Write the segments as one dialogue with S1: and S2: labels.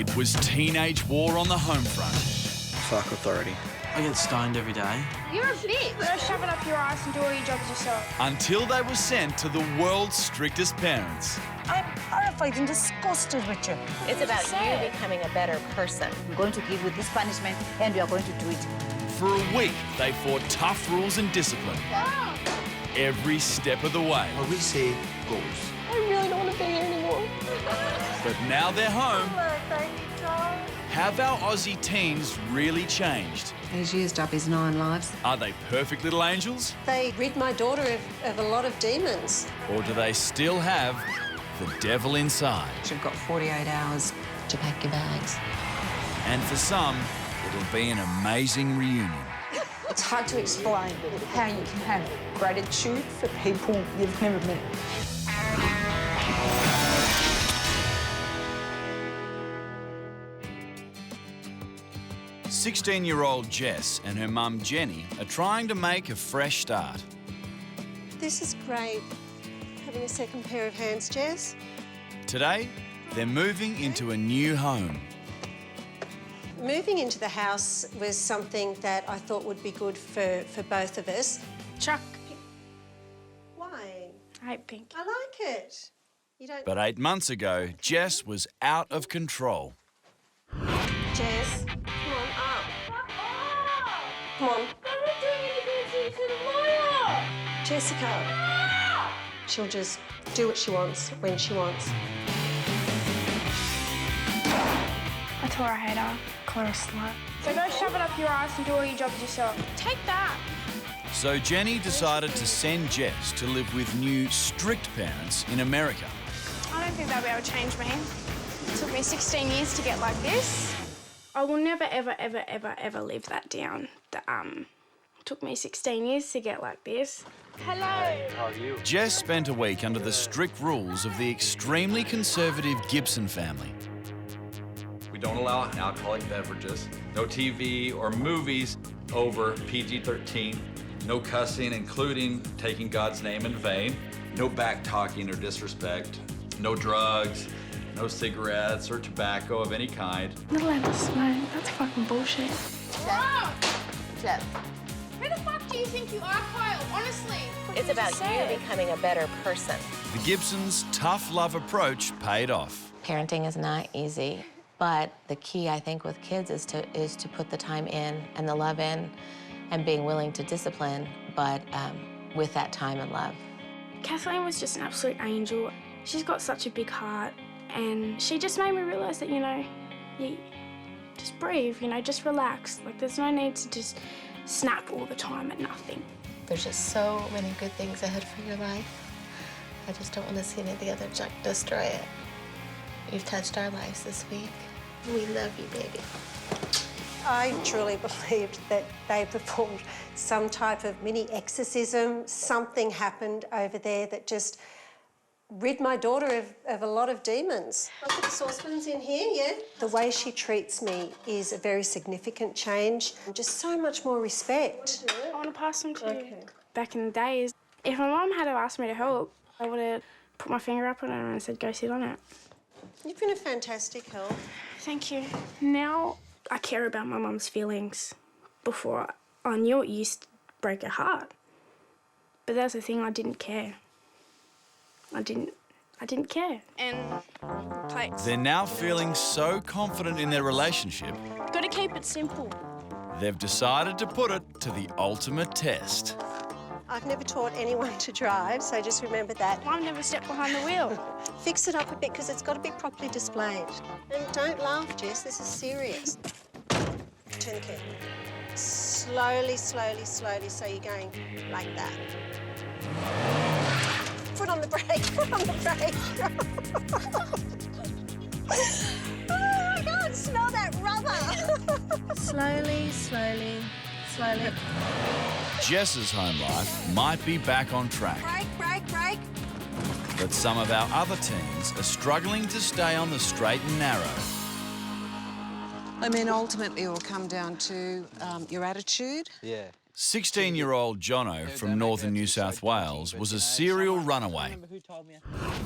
S1: It was teenage war on the home front.
S2: Fuck authority.
S3: I get stoned every day.
S4: You're a bitch. Go shove it up your ass and do all your jobs yourself.
S1: Until they were sent to the world's strictest parents.
S5: I'm horrified and disgusted with you.
S6: It's about you becoming a better person.
S5: I'm going to give you this punishment, and we are going to do it.
S1: For a week, they fought tough rules and discipline. Every step of the way.
S2: What we say goes.
S6: I really don't want to be here anymore.
S1: But now they're home.
S4: Thank you, John.
S1: Have our Aussie teens really changed?
S7: He's used up his 9 lives.
S1: Are they perfect little angels?
S8: They rid my daughter of a lot of demons.
S1: Or do they still have the devil inside?
S7: You've got 48 hours to pack your bags.
S1: And for some, it'll be an amazing reunion.
S5: It's hard to explain how you can have gratitude for people you've never met.
S1: 16-year-old Jess and her mum Jenny are trying to make a fresh start.
S8: This is great, having a second pair of hands, Jess.
S1: Today, they're moving into a new home.
S8: Moving into the house was something that I thought would be good for both of us.
S4: Chuck.
S8: Why?
S4: I hate pink.
S8: I like it. You don't...
S1: But 8 months ago, Jess was out of control.
S8: Jess, come on up. Come on.
S4: I'm not doing anything to the lawyer.
S8: Jessica. She'll just do what she wants, when she wants.
S4: I told her I hate her. Call her a slut. So go shove it up your ass and do all your jobs yourself. Take that.
S1: So Jenny decided to send Jess to live with new strict parents in America.
S4: I don't think they'll be able to change me. It took me 16 years to get like this. I will never, ever, ever, ever, ever live that down. It took me 16 years to get like this. Hello.
S2: How are you?
S1: Jess spent a week under the strict rules of the extremely conservative Gibson family.
S9: We don't allow alcoholic beverages, no TV or movies over PG-13, no cussing, including taking God's name in vain, no back-talking or disrespect, no drugs, no cigarettes or tobacco of any kind.
S4: Not allowed to smoke. That's fucking bullshit.
S6: Jeff.
S4: Who the fuck do you think you are, Kyle? Honestly.
S6: It's about you becoming a better person.
S1: The Gibsons' tough love approach paid off.
S6: Parenting is not easy, but the key, I think, with kids is to put the time in and the love in and being willing to discipline, but with that time and love.
S4: Kathleen was just an absolute angel. She's got such a big heart, and she just made me realise that, you just breathe, just relax. Like, there's no need to just snap all the time at nothing.
S6: There's just so many good things ahead for your life. I just don't want to see any of the other junk destroy it. You've touched our lives this week. We love you, baby.
S8: I truly believed that they performed some type of mini exorcism. Something happened over there that just rid my daughter of a lot of demons. Look at the saucepans in here, yeah? The way she treats me is a very significant change. Just so much more respect.
S4: I want to pass them to you.
S8: Okay.
S4: Back in the days, if my mum had asked me to help, I would have put my finger up on it and said, go sit on it.
S8: You've been a fantastic help.
S4: Thank you. Now I care about my mum's feelings. Before, I knew it used to break her heart. But that's the thing, I didn't care. I didn't care. And plates.
S1: They're now feeling so confident in their relationship,
S4: Got to keep it simple.
S1: they've decided to put it to the ultimate test.
S8: I've never taught anyone to drive, so just remember that.
S4: Mum never stepped behind the wheel.
S8: Fix it up a bit because it's got to be properly displayed. And don't laugh, Jess, this is serious. Turn the key. Slowly, slowly, slowly, so you're going like that. Foot on the brake, foot on the brake. Oh my God, smell that rubber.
S4: Slowly, slowly, slowly.
S1: Jess's home life might be back on track,
S8: Brake, brake, brake.
S1: but some of our other teens are struggling to stay on the straight and narrow.
S7: I mean, ultimately, it will come down to your attitude.
S2: Yeah.
S1: 16-year-old Jono from northern New South Wales was a serial runaway.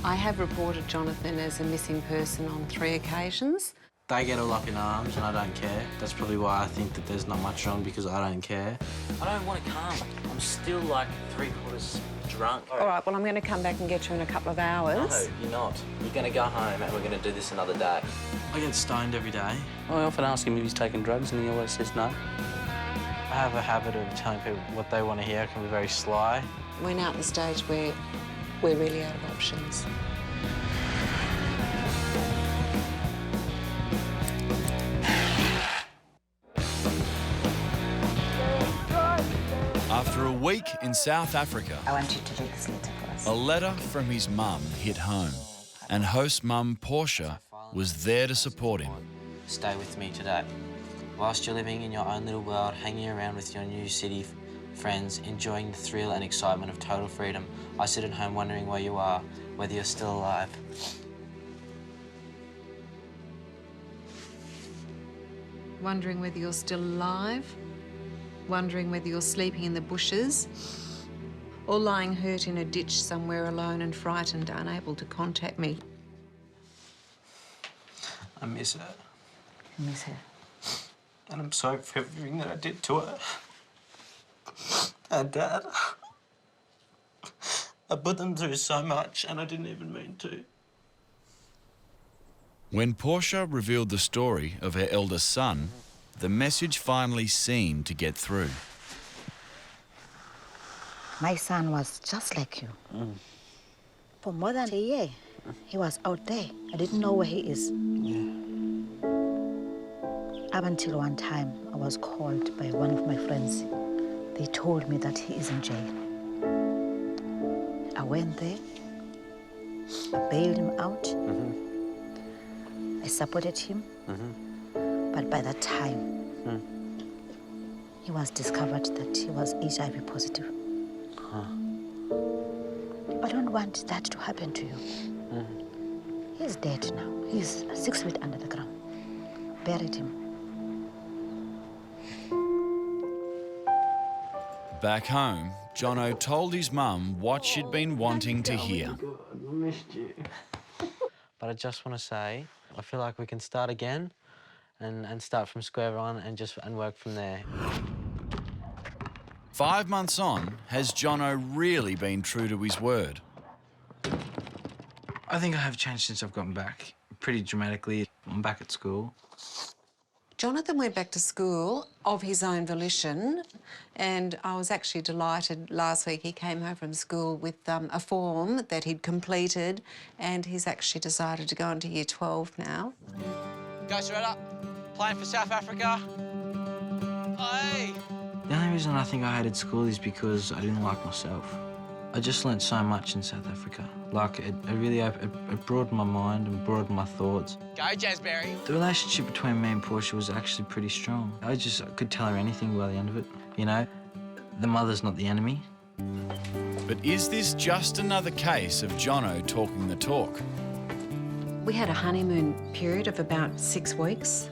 S7: I have reported Jonathan as a missing person on 3 occasions.
S3: They get all up in arms and I don't care. That's probably why I think that there's not much wrong, because I don't care.
S10: I don't want to come. I'm still like 3/4 drunk.
S5: All right, well, I'm going to come back and get you in a couple of hours.
S10: No, you're not. You're going to go home and we're going to do this another day.
S3: I get stoned every day.
S10: I often ask him if he's taking drugs and he always says no.
S3: I have a habit of telling people what they want to hear. I can be very sly.
S5: We're now at the stage where we're really out of options.
S1: After a week in South Africa,
S11: I want you to read this letter for us.
S1: a letter from his mum hit home, and host mum Portia was there to support him.
S3: Stay with me today. Whilst you're living in your own little world, hanging around with your new city friends, enjoying the thrill and excitement of total freedom, I sit at home wondering where you are, whether you're still alive.
S7: Wondering whether you're still alive, wondering whether you're sleeping in the bushes, or lying hurt in a ditch somewhere alone and frightened, unable to contact me.
S3: I miss her.
S11: You miss her.
S3: And I'm sorry for everything that I did to her. And Dad. I put them through so much and I didn't even mean to.
S1: When Portia revealed the story of her eldest son, the message finally seemed to get through.
S11: My son was just like you. For more than a year, he was out there. I didn't know where he is. Up until one time, I was called by one of my friends. They told me that he is in jail. I went there. I bailed him out. I supported him. But by that time, he was discovered that he was HIV positive. I don't want that to happen to you. He's dead now. He's 6 feet under the ground. Buried him.
S1: Back home, Jono told his mum what she'd been wanting to hear.
S3: I missed you. But I just want to say, I feel like we can start again and start from square one and work from there.
S1: 5 months on, has Jono really been true to his word?
S3: I think I have changed since I've gotten back, pretty dramatically. I'm back at school.
S7: Jonathan went back to school of his own volition, and I was actually delighted last week. He came home from school with a form that he'd completed, and he's actually decided to go into Year 12 now.
S3: Guys, right up. Playing for South Africa. Hey! The only reason I think I hated school is because I didn't like myself. I just learnt so much in South Africa. Like, it broadened my mind and broadened my thoughts.
S10: Go, Jazzberry.
S3: The relationship between me and Portia was actually pretty strong. I could tell her anything by the end of it, you know? The mother's not the enemy.
S1: But is this just another case of Jono talking the talk?
S7: We had a honeymoon period of about 6 weeks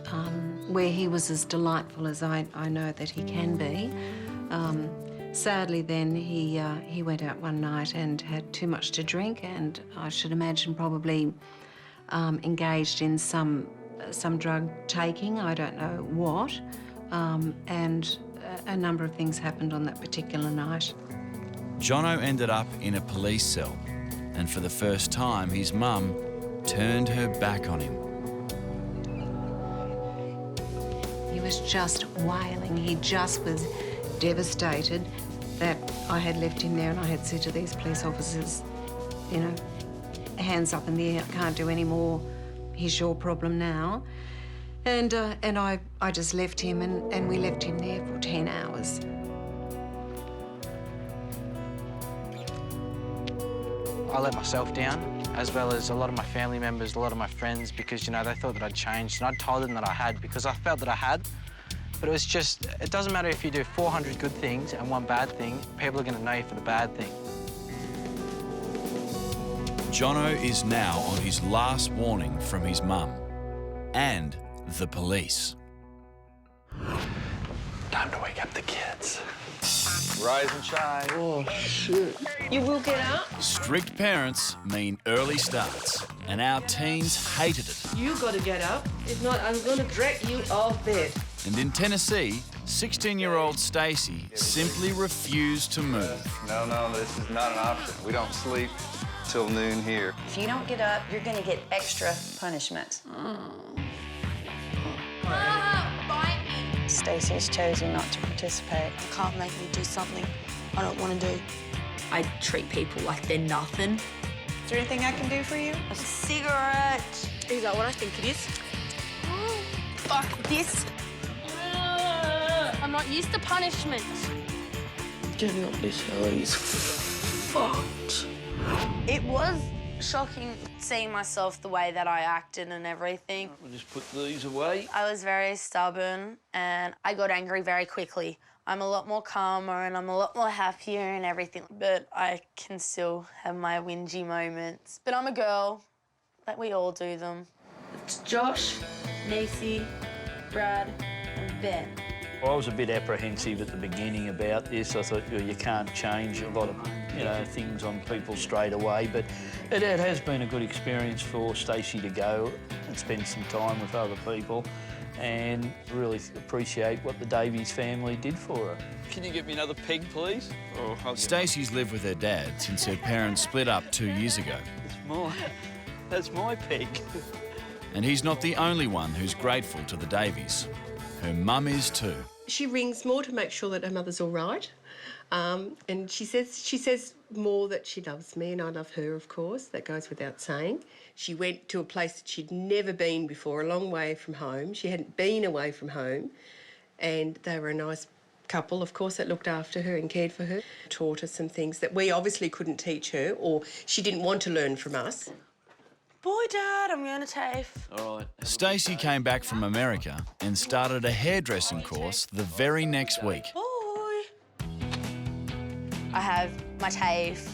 S7: where he was as delightful as I know that he can be. Sadly, then he went out one night and had too much to drink, and I should imagine probably engaged in some drug taking. I don't know what, and a number of things happened on that particular night.
S1: Jono ended up in a police cell, and for the first time, his mum turned her back on him.
S7: He was just wailing. He just was devastated that I had left him there, and I had said to these police officers, you know, hands up in the air, I can't do any more. He's your problem now. And I just left him, and we left him there for 10 hours.
S3: I let myself down, as well as a lot of my family members, a lot of my friends, because, you know, they thought that I'd changed, and I told them that I had, because I felt that I had. But it was just, it doesn't matter if you do 400 good things and one bad thing, people are going to know you for the bad thing.
S1: Jono is now on his last warning from his mum and the police.
S9: Time to wake up the kids. Rise and shine.
S12: Oh, shit. You will get up?
S1: Strict parents mean early starts, and our teens hated it.
S12: You got to get up. If not, I'm going to drag you off bed.
S1: And in Tennessee, 16-year-old Stacy simply refused to move.
S13: No, this is not an option. We don't sleep till noon here.
S14: If you don't get up, you're going to get extra punishment.
S5: Bite me.
S14: Stacy's chosen not to participate.
S5: You can't make me do something I don't want to do. I treat people like they're nothing.
S14: Is there anything I can do for you?
S5: A cigarette. Is that what I think it is? Fuck this. I'm not used to punishment.
S12: Getting up this early is fucked.
S5: It was shocking seeing myself the way that I acted and everything.
S12: We'll just put these away.
S5: I was very stubborn and I got angry very quickly. I'm a lot more calmer and I'm a lot more happier and everything, but I can still have my whingy moments. But I'm a girl, like we all do them. It's Josh, Nacy, Brad, and Ben.
S15: I was a bit apprehensive at the beginning about this. I thought, well, you can't change a lot of, things on people straight away, but it has been a good experience for Stacy to go and spend some time with other people and really appreciate what the Davies family did for her.
S12: Can you get me another peg, please?
S1: Stacy's lived with her dad since her parents split up 2 years ago.
S12: That's my peg.
S1: And he's not the only one who's grateful to the Davies. Her mum is too.
S16: She rings more to make sure that her mother's all right. And she says more that she loves me and I love her, of course. That goes without saying. She went to a place that she'd never been before, a long way from home. She hadn't been away from home. And they were a nice couple, of course, that looked after her and cared for her. Taught her some things that we obviously couldn't teach her or she didn't want to learn from us.
S5: Boy, Dad, I'm going to TAFE.
S12: All right.
S1: Stacy came back from America and started a hairdressing course the very next week.
S5: Boy. I have my TAFE.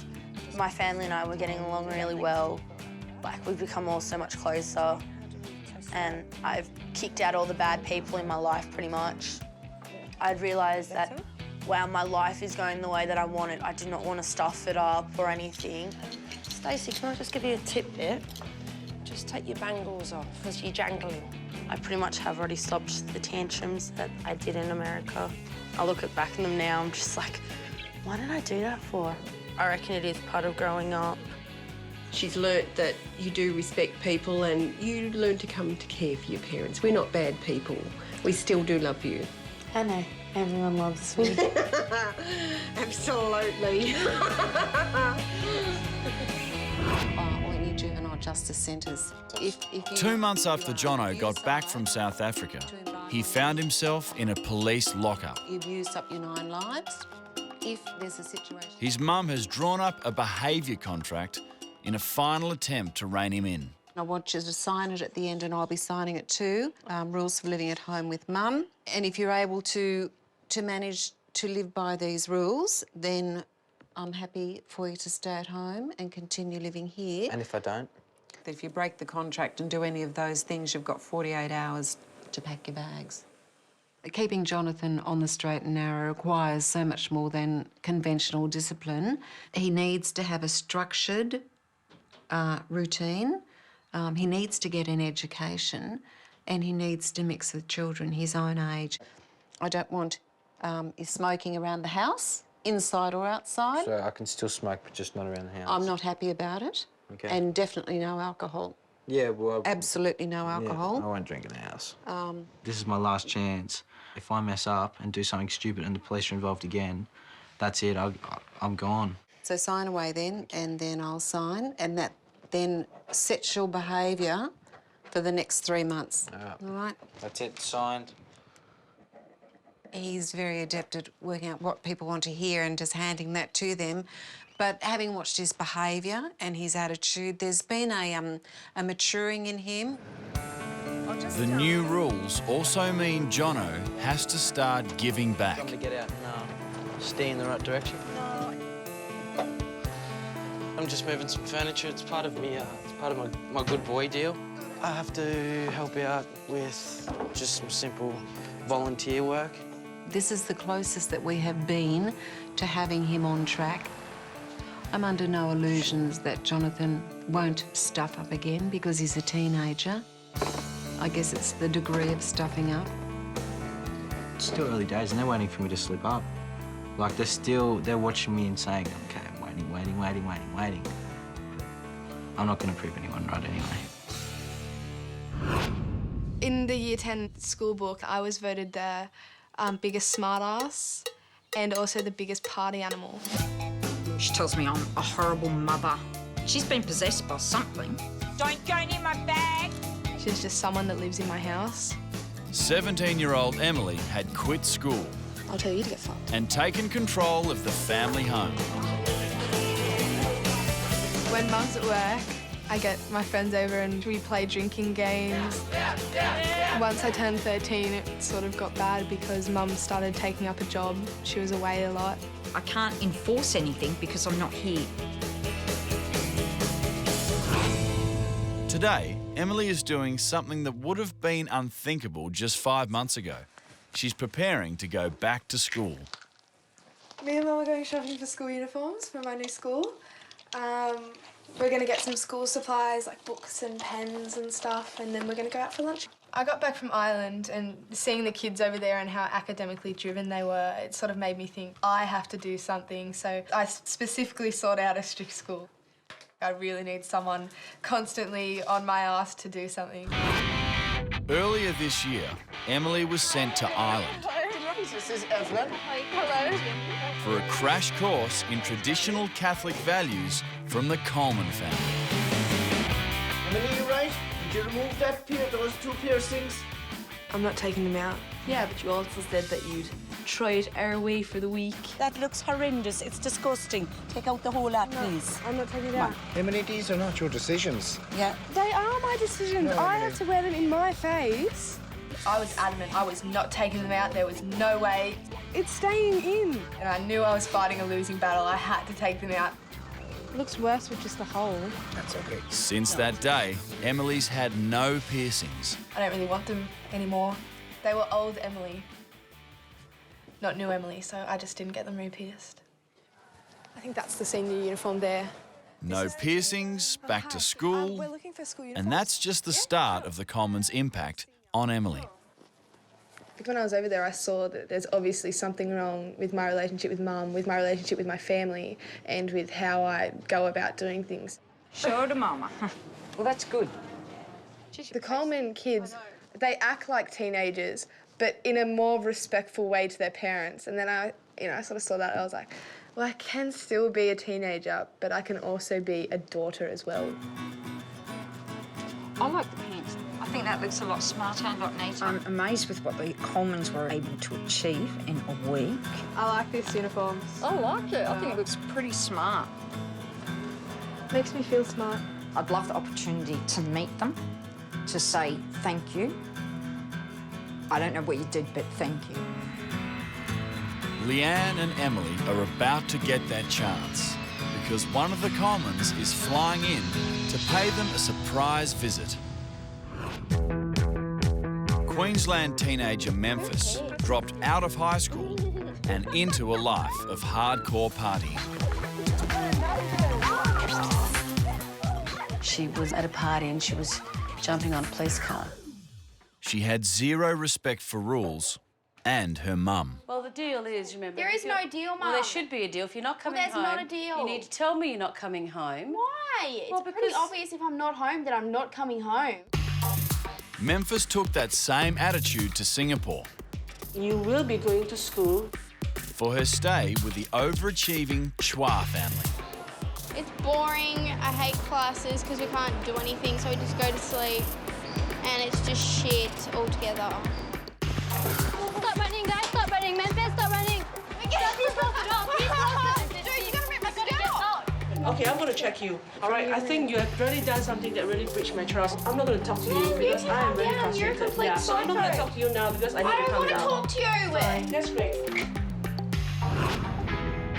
S5: My family and I were getting along really well. Like, we've become all so much closer. And I've kicked out all the bad people in my life, pretty much. I'd realised that, wow, my life is going the way that I want it. I do not want to stuff it up or anything.
S12: Stacey, can I just give you a tip here? Just take your bangles off because you're jangling.
S5: I pretty much have already stopped the tantrums that I did in America. I look back at them now, I'm just like, why did I do that for? I reckon it is part of growing up.
S16: She's learnt that you do respect people and you learn to come to care for your parents. We're not bad people. We still do love you.
S5: I know. Everyone loves me.
S16: Absolutely.
S7: Or in your juvenile justice centres. If
S1: 2 months after Jono got back from South Africa, he found himself in a police lockup.
S7: You've used up your 9 lives. If there's a situation...
S1: His mum has drawn up a behaviour contract in a final attempt to rein him in.
S7: I want you to sign it at the end and I'll be signing it too. Rules for living at home with mum. And if you're able to manage to live by these rules, then I'm happy for you to stay at home and continue living here.
S3: And if I don't?
S7: If you break the contract and do any of those things, you've got 48 hours to pack your bags. Keeping Jonathan on the straight and narrow requires so much more than conventional discipline. He needs to have a structured routine. He needs to get an education and he needs to mix with children his own age. I don't want you smoking around the house, inside or outside.
S3: So I can still smoke, but just not around the house?
S7: I'm not happy about it.
S3: Okay.
S7: And definitely no alcohol.
S3: Yeah, well...
S7: Absolutely no alcohol.
S3: Yeah, I won't drink in the house.
S2: This is my last chance. If I mess up and do something stupid and the police are involved again, that's it, I'm gone.
S7: So sign away then, and then I'll sign, and that then sets your behaviour for the next 3 months. All right?
S3: That's it, signed.
S7: He's very adept at working out what people want to hear and just handing that to them. But having watched his behaviour and his attitude, there's been a maturing in him.
S1: The new rules also mean Jono has to start giving back.
S3: Time to get out and stay in the right direction.
S12: I'm just moving some furniture. It's part of me. It's part of my good boy deal. I have to help out with just some simple volunteer work.
S7: This is the closest that we have been to having him on track. I'm under no illusions that Jonathan won't stuff up again because he's a teenager. I guess it's the degree of stuffing up.
S2: It's still early days and they're waiting for me to slip up. Like they're watching me and saying, okay, I'm waiting. I'm not going to prove anyone right anyway.
S17: In the Year 10 school book, I was voted the biggest smartass and also the biggest party animal.
S18: She tells me I'm a horrible mother. She's been possessed by something. Don't go near my bag.
S17: She's just someone that lives in my house.
S1: 17-year-old Emily had quit school.
S17: I'll tell you to get fucked.
S1: And taken control of the family home.
S17: When Mum's at work, I get my friends over and we play drinking games. Once I turned 13, it sort of got bad because Mum started taking up a job. She was away a lot.
S18: I can't enforce anything because I'm not here.
S1: Today, Emily is doing something that would have been unthinkable just 5 months ago. She's preparing to go back to school.
S17: Me and Mum are going shopping for school uniforms for my new school. We're going to get some school supplies, like books and pens and stuff, and then we're going to go out for lunch. I got back from Ireland and seeing the kids over there and how academically driven they were, it sort of made me think I have to do something. So I specifically sought out a strict school. I really need someone constantly on my ass to do something.
S1: Earlier this year, Emily was sent to Ireland
S19: This is Evelyn.
S17: Hello.
S1: for a crash course in traditional Catholic values from the Coleman family.
S19: Emily, you right? Did you remove those two piercings?
S17: I'm not taking them out.
S20: Yeah, but you also said that you'd try it our way for the week.
S11: That looks horrendous. It's disgusting. Take out the whole lot, please.
S17: I'm not taking it out.
S13: Emily, these are not your decisions.
S11: Yeah.
S17: They are my decisions.
S13: No,
S17: I
S13: Emily.
S17: have to wear them in my face. I was adamant. I was not taking them out. There was no way. It's staying in. And I knew I was fighting a losing battle. I had to take them out. It looks worse with just a hole.
S13: That's okay.
S1: Since that day, Emily's had no piercings.
S17: I don't really want them anymore. They were old Emily, not new Emily, so I just didn't get them re-pierced. I think that's the senior uniform there.
S1: No piercings, back to school,
S17: We're looking for school uniforms.
S1: and that's just the start of the Coleman's impact on Emily.
S17: When I was over there, I saw that there's obviously something wrong with my relationship with Mum, with my relationship with my family, and with how I go about doing things.
S18: Show to Mama. Well, that's good.
S17: The Coleman kids, they act like teenagers, but in a more respectful way to their parents. And then I sort of saw that, and I was like, well, I can still be a teenager, but I can also be a daughter as well.
S18: I like the pants. I think that looks a lot smarter and a lot neater. I'm amazed with what the Colemans were able to achieve in a week.
S17: I like this uniform.
S18: I like it. I think it looks pretty smart.
S17: Makes me feel smart.
S18: I'd love the opportunity to meet them, to say thank you. I don't know what you did, but thank you.
S1: Leanne and Emily are about to get that chance because one of the Colemans is flying in to pay them a surprise visit. Queensland teenager Memphis dropped out of high school and into a life of hardcore partying.
S20: She was at a party and she was jumping on a police car.
S1: She had zero respect for rules and her mum.
S20: Well, the deal is, remember...
S21: There is no deal, Mum.
S20: Well, there should be a deal. If you're not coming
S21: there's
S20: home...
S21: not a deal.
S20: You need to tell me you're not coming home.
S21: Why?
S20: Well,
S21: It's pretty obvious if I'm not home that I'm not coming home.
S1: Memphis took that same attitude to Singapore
S12: You will be going to school.
S1: for her stay with the overachieving Chua family.
S21: It's boring. I hate classes because we can't do anything, so we just go to sleep. And it's just shit altogether. Stop running, guys. Stop running. Memphis, stop running. Dude, you gotta make my stop.
S12: Okay, I'm gonna check you. All right, I think you have really done something that really breached my trust. I'm not gonna talk to you because I am really frustrated.
S21: You're a complete
S12: yeah, so I'm not gonna
S21: psycho.
S12: talk to you now because I need to calm down.
S21: I don't want to talk to you.
S12: Fine, that's great.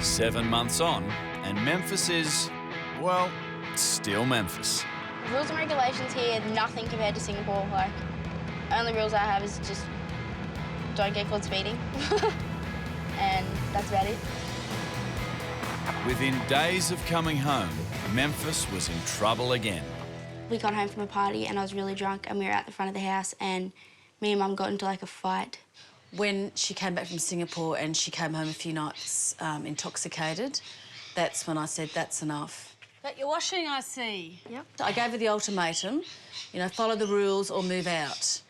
S1: 7 months on, and Memphis is, well, still Memphis.
S21: Rules and regulations here, nothing compared to Singapore. Like, only rules I have is just don't get caught speeding. And that's about it.
S1: Within days of coming home, Memphis was in trouble again.
S21: We got home from a party and I was really drunk and we were at the front of the house and me and Mum got into like a fight.
S14: When she came back from Singapore and she came home a few nights intoxicated, that's when I said, that's enough.
S6: But you're washing, I see.
S14: Yep. I gave her the ultimatum, you know, follow the rules or move out.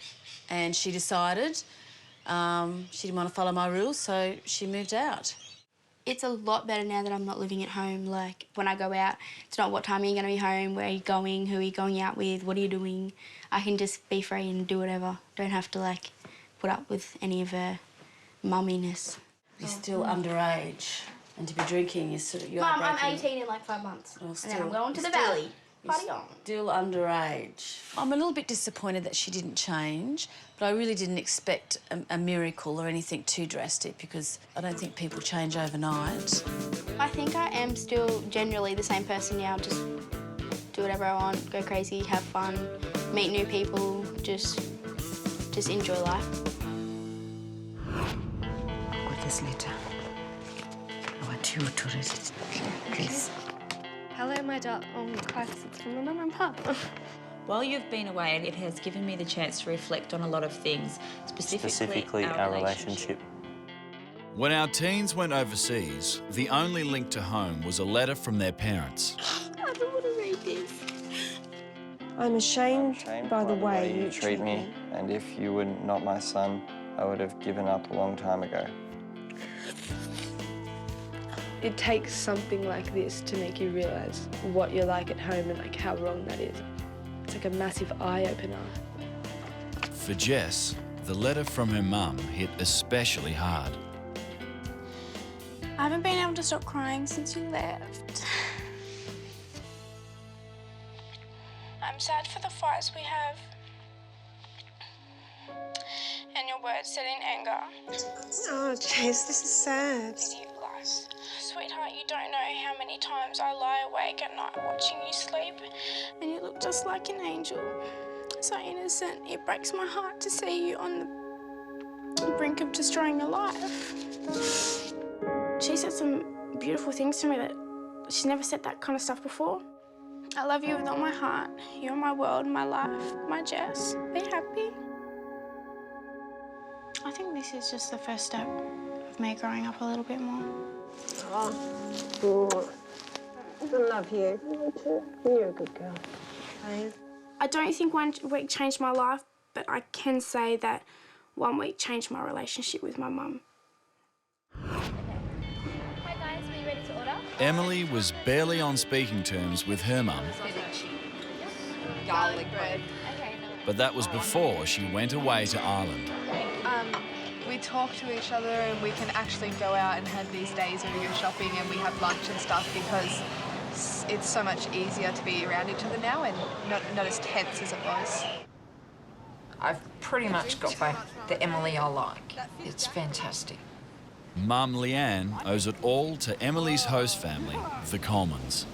S14: And she decided she didn't want to follow my rules, so she moved out.
S21: It's a lot better now that I'm not living at home. Like, when I go out, it's not what time are you going to be home, where are you going, who are you going out with, what are you doing. I can just be free and do whatever. Don't have to, like, put up with any of her mumminess.
S14: You're still underage, and to be drinking is sort of...
S21: Mum, I'm 18 in, like, 5 months.
S14: Well,
S21: and then I'm going to the valley. Party on.
S14: Still underage. I'm a little bit disappointed that she didn't change, but I really didn't expect a miracle or anything too drastic because I don't think people change overnight.
S21: I think I am still generally the same person now. Just do whatever I want, go crazy, have fun, meet new people, just enjoy life.
S11: Got this letter. I want you to read it, please.
S4: Hello, my dad. Oh, Christ, it's from my mum and papa.
S22: While you've been away, it has given me the chance to reflect on a lot of things, specifically
S10: our relationship.
S1: When our teens went overseas, the only link to home was a letter from their parents.
S4: I don't want to read this.
S23: I'm ashamed by the way you
S10: treat me, and if you were not my son, I would have given up a long time ago.
S17: It takes something like this to make you realise what you're like at home and like how wrong that is. It's like a massive eye-opener.
S1: For Jess, the letter from her mum hit especially hard.
S21: I haven't been able to stop crying since you left. I'm sad for the fights we have. And your words said in anger.
S8: Oh, Jess, this is sad.
S21: Sweetheart, you don't know how many times I lie awake at night watching you sleep, and you look just like an angel. So innocent, it breaks my heart to see you on the brink of destroying your life. She said some beautiful things to me that she's never said that kind of stuff before. I love you with all my heart. You're my world, my life, my Jess. Be happy. I think this is just the first step of me growing up a little bit more.
S8: Oh, I love you. Me too. You're a good girl.
S4: I don't think 1 week changed my life, but I can say that 1 week changed my relationship with my mum.
S21: Hi guys, are you ready to order?
S1: Emily was barely on speaking terms with her mum,
S6: Garlic bread.
S1: but that was before she went away to Ireland.
S17: We talk to each other and we can actually go out and have these days where we go shopping and we have lunch and stuff because it's so much easier to be around each other now and not as tense as it was.
S18: I've pretty much got back the Emily I like. It's fantastic.
S1: Mum Leanne owes it all to Emily's host family, the Colemans.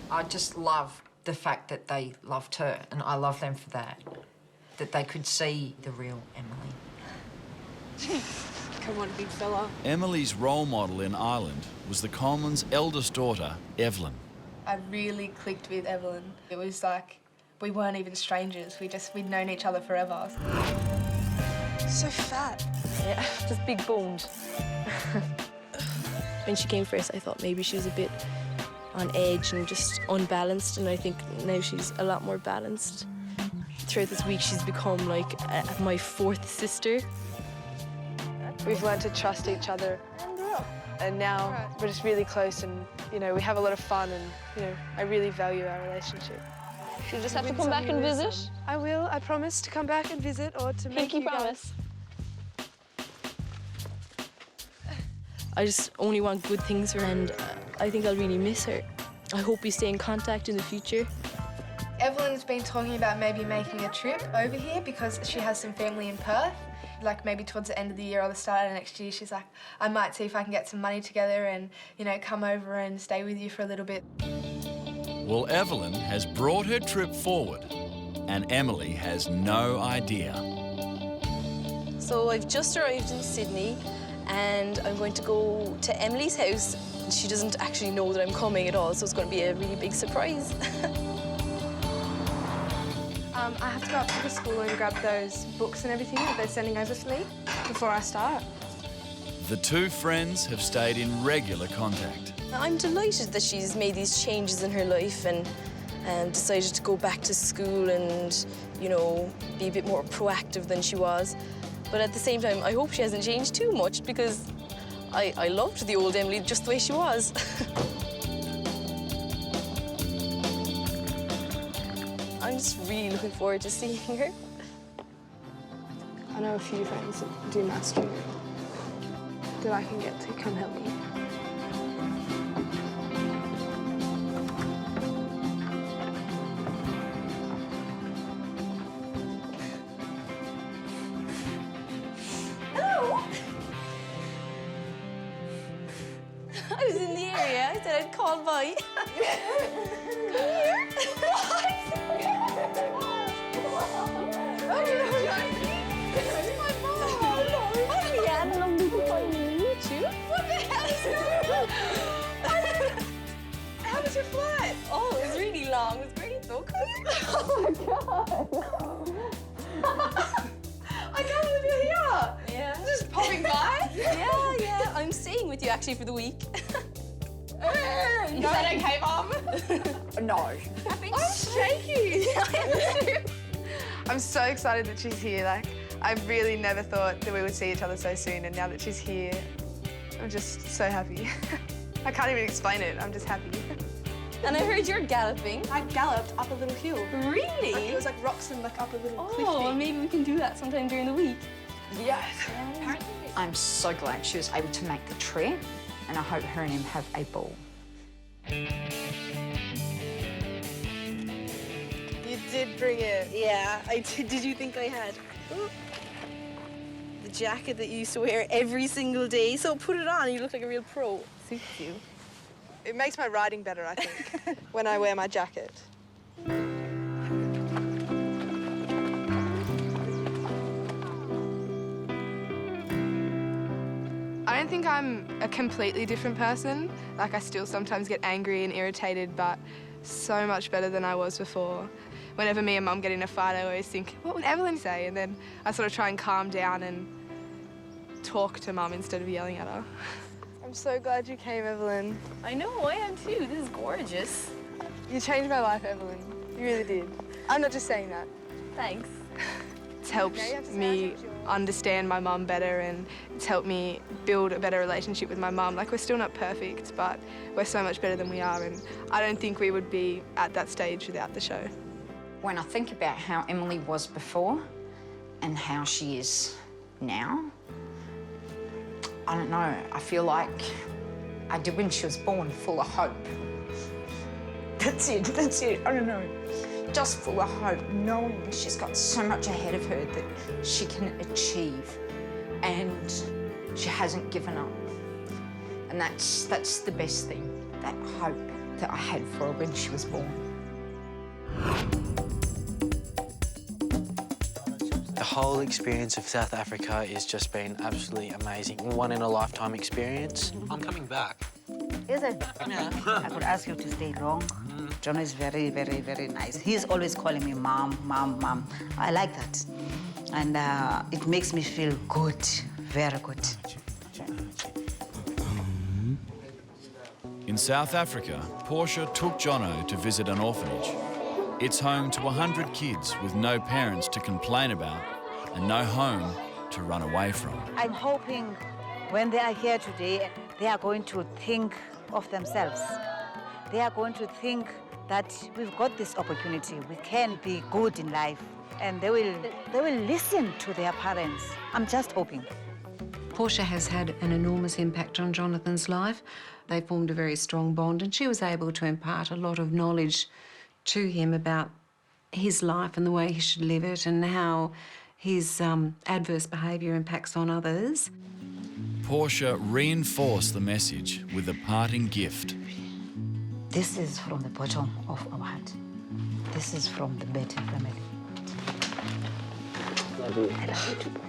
S18: I just love the fact that they loved her, and I love them for that. That they could see the real Emily.
S17: Come on, big fella.
S1: Emily's role model in Ireland was the Colemans' eldest daughter, Evelyn.
S17: I really clicked with Evelyn. It was like we weren't even strangers. We'd known each other forever. So fat. Yeah, just big boned. When she came first, I thought maybe she was a bit on edge and just unbalanced, and I think now she's a lot more balanced. Throughout this week, she's become like my fourth sister. We've learned to trust each other, and now we're just really close, and you know we have a lot of fun, and you know I really value our relationship.
S21: She'll just have to come back and visit.
S17: I will. I promise to come back and visit, or to make you promise. I just only want good things for her, and I think I'll really miss her. I hope we stay in contact in the future. Evelyn's been talking about maybe making a trip over here because she has some family in Perth. Like maybe towards the end of the year or the start of next year, she's like, I might see if I can get some money together and, you know, come over and stay with you for a little bit.
S1: Well, Evelyn has brought her trip forward, and Emily has no idea.
S5: So I've just arrived in Sydney and I'm going to go to Emily's house. She doesn't actually know that I'm coming at all, so it's going to be a really big surprise.
S17: I have to go up to the school and grab those books and everything that they're sending over for me before I start.
S1: The two friends have stayed in regular contact.
S5: I'm delighted that she's made these changes in her life and decided to go back to school and, you know, be a bit more proactive than she was. But at the same time, I hope she hasn't changed too much because I loved the old Emily just the way she was. I'm just really looking forward to seeing her.
S17: I know a few friends that do maths tutoring that I can get to come help me.
S5: Hello! I was in the area. I said I'd call by. Come here.
S17: How was your flight?
S5: Oh, it was really long. It was great though.
S17: Oh my God. I can't believe you're here.
S5: Yeah.
S17: Just popping by?
S5: Yeah. I'm staying with you actually for the week.
S17: Is that okay, Mum?
S18: No.
S17: I'm shaky. I'm so excited that she's here. Like, I really never thought that we would see each other so soon, and now that she's here, I'm just so happy. I can't even explain it. I'm just happy.
S5: And I heard you're galloping.
S17: I galloped up a little hill.
S5: Really?
S17: Like, it was like rocks and like up a little cliff
S5: Oh,
S17: thing.
S5: maybe we can do that sometime during the week.
S18: Yes. I'm so glad she was able to make the trip, and I hope her and him have a ball.
S17: You did bring it.
S5: Yeah, I did. Did you think I had? Ooh. The jacket that you used to wear every single day. So put it on, you look like a real pro. Suits you.
S17: It makes my riding better, I think, when I wear my jacket. I don't think I'm a completely different person. Like, I still sometimes get angry and irritated, but so much better than I was before. Whenever me and Mum get in a fight, I always think, what would Evelyn say? And then I sort of try and calm down and talk to Mum instead of yelling at her. I'm so glad you came, Evelyn.
S5: I know, I am too. This is gorgeous.
S17: You changed my life, Evelyn. You really did. I'm not just saying that.
S5: Thanks.
S17: It's helped me understand my mum better, and it's helped me build a better relationship with my mum. Like, we're still not perfect, but we're so much better than we are, and I don't think we would be at that stage without the show.
S18: When I think about how Emily was before and how she is now, I don't know, I feel like I did when she was born, full of hope. That's it, I don't know. Just full of hope, knowing she's got so much ahead of her that she can achieve, and she hasn't given up. And that's the best thing, that hope that I had for her when she was born.
S2: The whole experience of South Africa has just been absolutely amazing. One in a lifetime experience. I'm coming back.
S11: Is it? Yeah. I could ask you to stay long. Jono is very, very, very nice. He's always calling me Mom, Mom, Mom. I like that. And it makes me feel good, very good.
S1: In South Africa, Portia took Jono to visit an orphanage. It's home to 100 kids with no parents to complain about and no home to run away from.
S11: I'm hoping when they are here today, they are going to think of themselves. They are going to think that we've got this opportunity. We can be good in life. And they will listen to their parents. I'm just hoping.
S7: Portia has had an enormous impact on Jonathan's life. They formed a very strong bond, and she was able to impart a lot of knowledge to him about his life and the way he should live it and how his adverse behaviour impacts on others.
S1: Portia reinforced the message with a parting gift.
S11: This is from the bottom of our heart. This is from the Betty family. I love you. I love you too, Papa.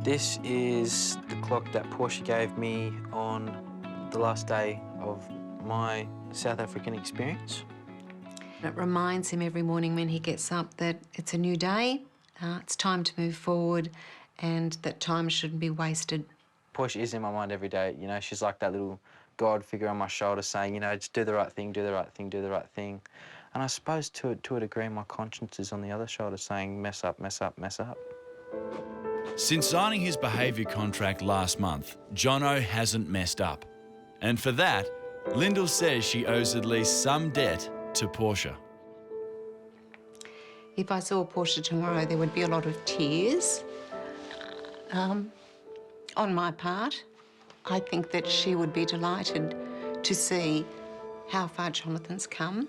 S2: This is the clock that Portia gave me on the last day of my South African experience.
S7: It reminds him every morning when he gets up that it's a new day, it's time to move forward, and that time shouldn't be wasted.
S2: Portia is in my mind every day. You know, she's like that little God figure on my shoulder saying, you know, just do the right thing, do the right thing, do the right thing. And I suppose to a degree my conscience is on the other shoulder saying, mess up, mess up, mess up.
S1: Since signing his behaviour contract last month, Jono hasn't messed up. And for that, Lyndall says she owes at least some debt to Portia.
S7: If I saw Portia tomorrow, there would be a lot of tears on my part. I think that she would be delighted to see how far Jonathan's come.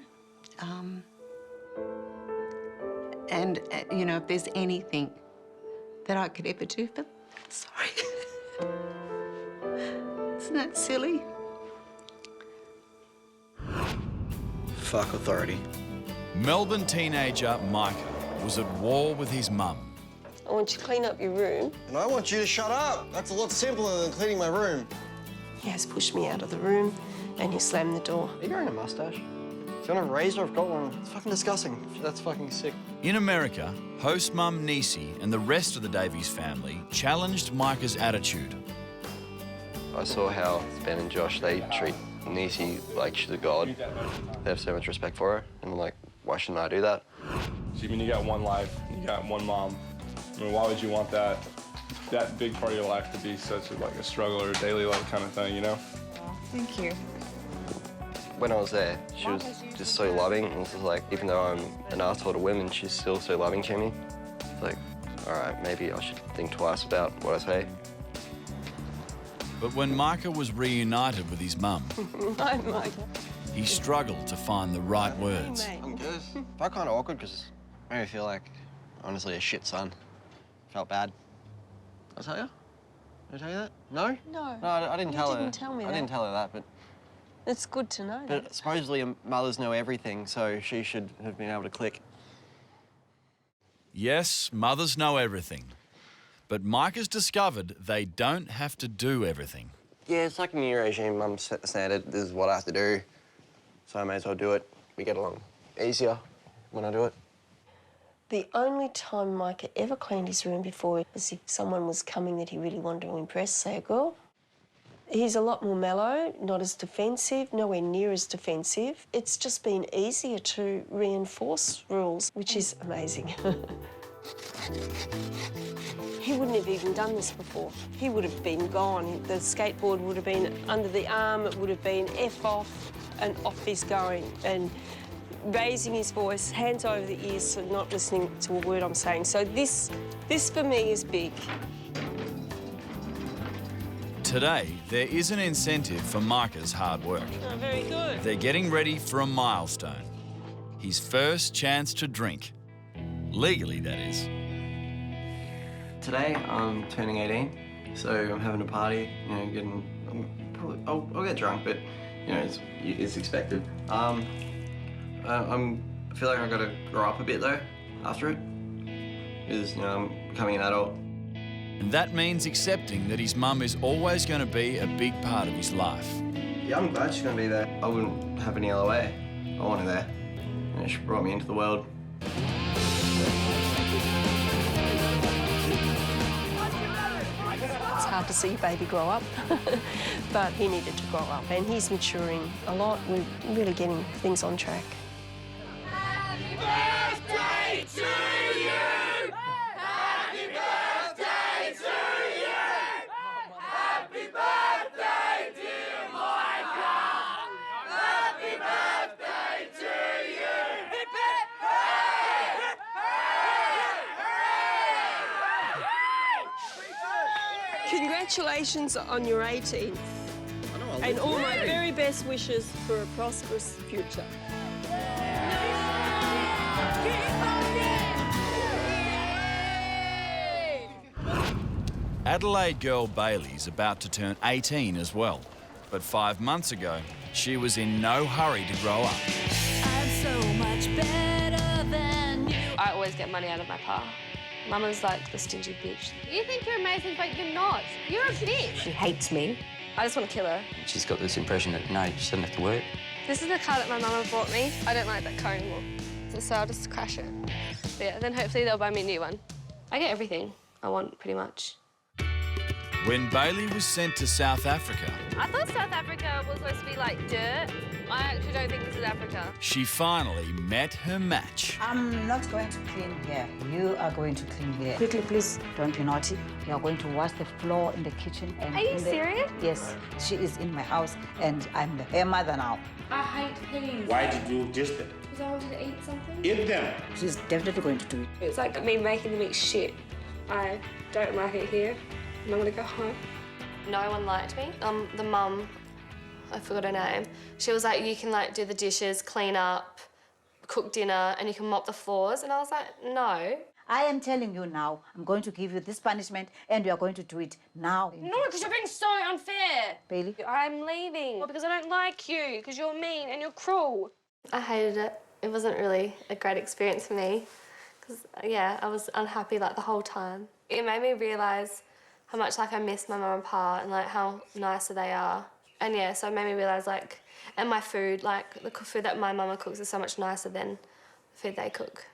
S7: You know, if there's anything that I could ever do for... Sorry. Isn't that silly?
S2: Fuck authority.
S1: Melbourne teenager Mikel was at war with his mum.
S9: I want you to clean up your room.
S15: And I want you to shut up. That's a lot simpler than cleaning my room.
S9: He has pushed me out of the room and he slammed the door.
S15: Are you growing a mustache? Do you want a razor? I've got one. It's fucking disgusting. That's fucking sick.
S1: In America, host mum Nisi and the rest of the Davies family challenged Micah's attitude.
S10: I saw how Ben and Josh, they treat Nisi like she's a god. They have so much respect for her, and I'm like, why shouldn't I do that?
S16: I mean, you got one life, you got one mom. I mean, why would you want that big part of your life to be such a struggle or a daily life kind of thing, you know?
S18: Thank you.
S10: When I was there, she was just so loving, and it's just like, even though I'm an asshole to women, she's still so loving to me. It's like, all right, maybe I should think twice about what I say.
S1: But when Micah was reunited with his mum,
S9: Hi, Mike.
S1: he struggled to find the right words.
S15: I'm good. Felt kind of awkward because I made me feel like, honestly, a shit son. Felt bad. Did I tell you? Did I tell you that? No?
S9: No.
S15: No, I didn't tell her.
S9: You didn't tell me that.
S15: I didn't tell her that, but...
S9: It's good to know that.
S15: But supposedly mothers know everything, so she should have been able to click.
S1: Yes, mothers know everything. But Micah's discovered they don't have to do everything.
S15: Yeah, it's like a new regime. Mum set the standard. This is what I have to do. So I may as well do it. We get along easier when I do it.
S9: The only time Micah ever cleaned his room before was if someone was coming that he really wanted to impress, say a girl. He's a lot more mellow, not as defensive, nowhere near as defensive. It's just been easier to reinforce rules, which is amazing. He wouldn't have even done this before. He would have been gone. The skateboard would have been under the arm, it would have been F off, and off he's going. And raising his voice, hands over the ears, so not listening to a word I'm saying. So this for me is big.
S1: Today, there is an incentive for Micah's hard work.
S9: Oh, very good.
S1: They're getting ready for a milestone. His first chance to drink. Legally, that is.
S15: Today, I'm turning 18, so I'm having a party, you know, I'll get drunk, but, you know, it's expected. I feel like I've got to grow up a bit, though, after it, because, you know, I'm becoming an adult.
S1: And that means accepting that his mum is always going to be a big part of his life.
S15: Yeah, I'm glad she's going to be there. I wouldn't have any other way. I want her there. You know, she brought me into the world.
S9: It's hard to see baby grow up, but he needed to grow up, and he's maturing a lot. We're really getting things on track.
S24: Happy birthday to you! Happy birthday to you! Happy birthday, dear Michael! Happy birthday to you! Hip hip hooray!
S9: Congratulations on your 18th, and all my very best wishes for a prosperous future.
S1: Adelaide girl Bailey's about to turn 18 as well. But 5 months ago, she was in no hurry to grow up.
S21: I'm so much better than you.
S17: I always get money out of my pa.
S3: Mama's like the stingy bitch.
S21: You think you're amazing, but you're not. You're a bitch.
S3: She hates me. I just want to kill her.
S2: She's got this impression that, no, she doesn't have to work.
S3: This is the car that my mama bought me. I don't like that car anymore, so I'll just crash it. But yeah, then hopefully they'll buy me a new one. I get everything I want, pretty much.
S1: When Bailey was sent to South Africa,
S3: I thought South Africa was supposed to be like dirt. I actually don't think this is Africa.
S1: she finally met her match.
S11: I'm not going to clean here. You are going to clean here. Quickly, please. Don't be naughty. You are going to wash the floor in the kitchen. And
S3: Are you serious?
S11: Yes. She is in my house, and I'm her mother now.
S21: I hate peas.
S24: Why did you do just that?
S21: Because I wanted to eat something.
S24: Eat them.
S11: She's definitely going to do it.
S3: It's like me making them eat shit. I don't like it here, and I'm gonna go home. No one liked me. The mum, I forgot her name. She was like, you can like do the dishes, clean up, cook dinner, and you can mop the floors. And I was like, no.
S11: I am telling you now, I'm going to give you this punishment, and you are going to do it now.
S3: No, because you're being so unfair.
S11: Bailey?
S3: I'm leaving. Well, because I don't like you, because you're mean and you're cruel. I hated it. It wasn't really a great experience for me, because, yeah, I was unhappy like the whole time. It made me realise how much like I miss my mum and pa and like how nicer they are. And yeah, so it made me realise like, and my food, like the food that my mama cooks is so much nicer than the food they cook.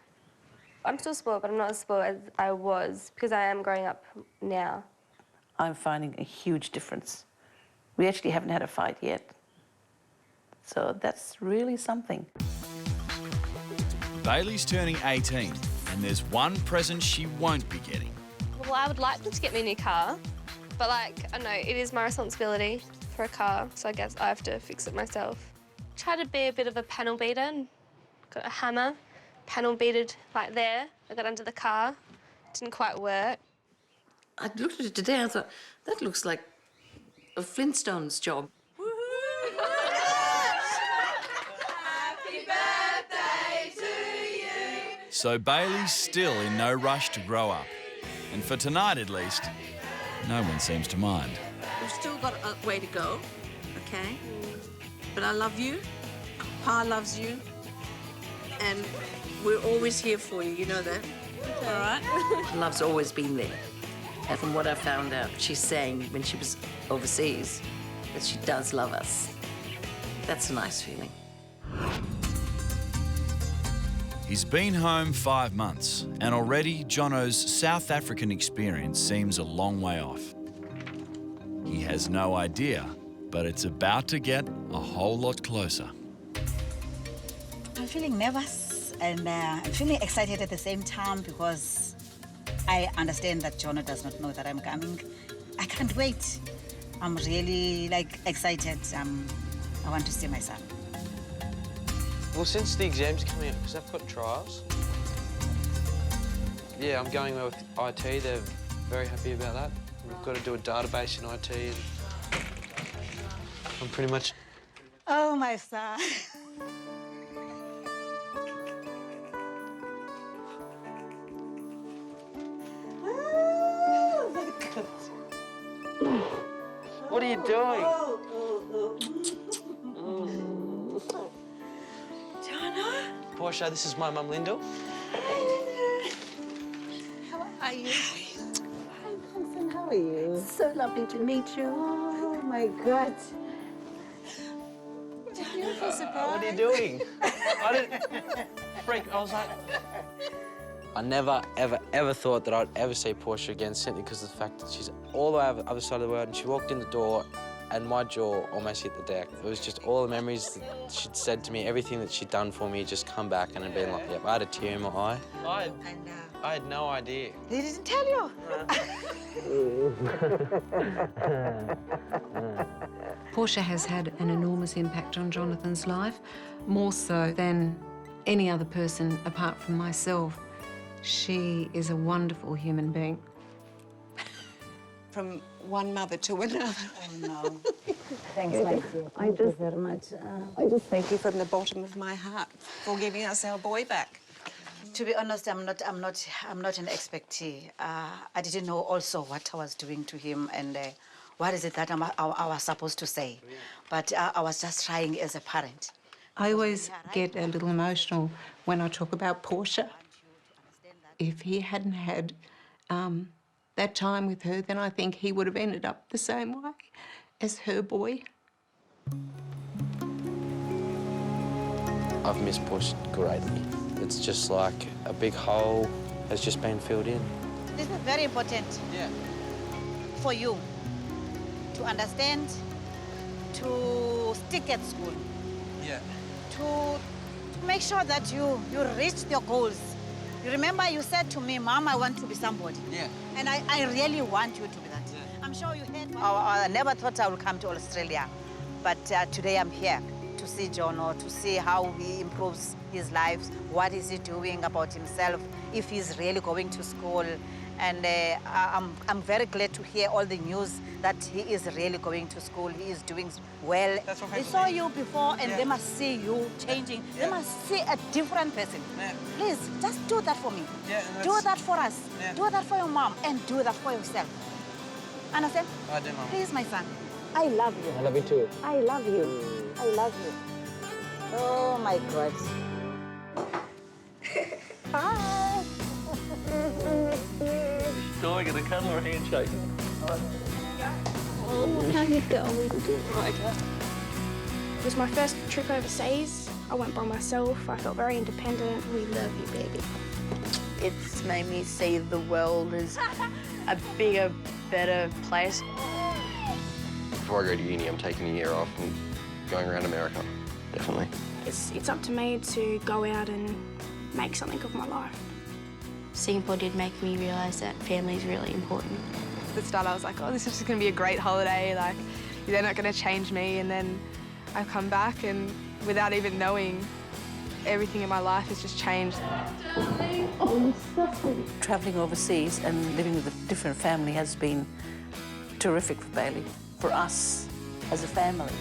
S3: I'm still spoiled, but I'm not as spoiled as I was because I am growing up now.
S12: I'm finding a huge difference. We actually haven't had a fight yet. So that's really something.
S1: Bailey's turning 18, and there's one present she won't be getting.
S3: Well, I would like them to get me a new car, but like, I know it is my responsibility for a car, so I guess I have to fix it myself. Try to be a bit of a panel beater and got a hammer, panel beated like there. I got under the car, didn't quite work.
S12: I looked at it today and I thought, that looks like a Flintstones job.
S24: Happy birthday to you.
S1: So Bailey's still in no rush to grow up. And for tonight at least, no one seems to mind.
S12: We've still got a way to go, okay? But I love you, Pa loves you, and we're always here for you, you know that? All right? Love's always been there. And from what I found out, she's saying when she was overseas that she does love us. That's a nice feeling.
S1: He's been home 5 months, and already Jono's South African experience seems a long way off. He has no idea, but it's about to get a whole lot closer.
S11: I'm feeling nervous, and I'm feeling excited at the same time because I understand that Jono does not know that I'm coming. I can't wait. I'm really, excited. I want to see my son.
S2: Well, since the exams coming up, because I've got trials, yeah, I'm going well with IT. They're very happy about that. We've got to do a database in IT, and I'm pretty much...
S11: Oh, my son. Oh, my God.
S2: What are you doing?
S11: Jono?
S2: Portia, this is my mum, Lyndall.
S11: How are you? Hi, Thompson. How are you? So lovely to meet you. Oh, my God. Beautiful surprise.
S2: What are you doing? I didn't... Freak, I was like... I never, ever, ever thought that I'd ever see Portia again simply because of the fact that she's all the way over the other side of the world, and she walked in the door and my jaw almost hit the deck. It was just all the memories that she'd said to me, everything that she'd done for me just come back and had been like, yep, I had a tear in my eye. I had no idea.
S11: They didn't tell you?
S7: Portia has had an enormous impact on Jonathan's life, more so than any other person apart from myself. She is a wonderful human being.
S13: From one mother to another.
S11: Oh, no. Thanks, my dear.
S13: Thank you
S11: very much.
S13: I just thank you from the bottom of my heart for giving us our boy back.
S11: To be honest, I'm not an expectee. I didn't know also what I was doing to him and what is it that I was supposed to say. But I was just trying as a parent.
S7: I always get a little emotional when I talk about Portia If he hadn't had that time with her, then I think he would have ended up the same way as her boy.
S2: I've missed Push greatly. It's just like a big hole has just been filled in.
S11: This is very important.
S2: Yeah.
S11: For you to understand, to stick at school.
S2: Yeah.
S11: To make sure that you reach your goals. You remember you said to me, Mom, I want to be somebody.
S2: Yeah.
S11: And I really want you to be that.
S2: Yeah.
S11: I'm sure you heard. I never thought I would come to Australia, but today I'm here to see Jono, to see how he improves his life, what is he doing about himself, if he's really going to school. And I'm very glad to hear all the news that he is really going to school. He is doing well. They saw you before and they must see you changing.
S2: Yeah.
S11: They must see a different person.
S2: Yeah.
S11: Please, just do that for me.
S2: Yeah,
S11: do that for us.
S2: Yeah.
S11: Do that for your mom and do that for yourself. Understand?
S2: I do, Mum.
S11: Please, my son. I love you.
S2: I love you too.
S11: I love you. I love you. Oh, my God. Hi.
S14: Still get a cuddle or handshake.
S4: Oh, how you going? It was my first trip overseas. I went by myself. I felt very independent. We love you, baby.
S19: It's made me see the world as a bigger, better place.
S10: Before I go to uni, I'm taking a year off and going around America, definitely.
S4: It's up to me to go out and make something of my life.
S21: Singapore did make me realise that family is really important.
S17: At the start I was like, oh, this is just going to be a great holiday, like, they're not going to change me, and then I've come back and without even knowing, everything in my life has just changed.
S12: Travelling overseas and living with a different family has been terrific for Bailey, for us as a family.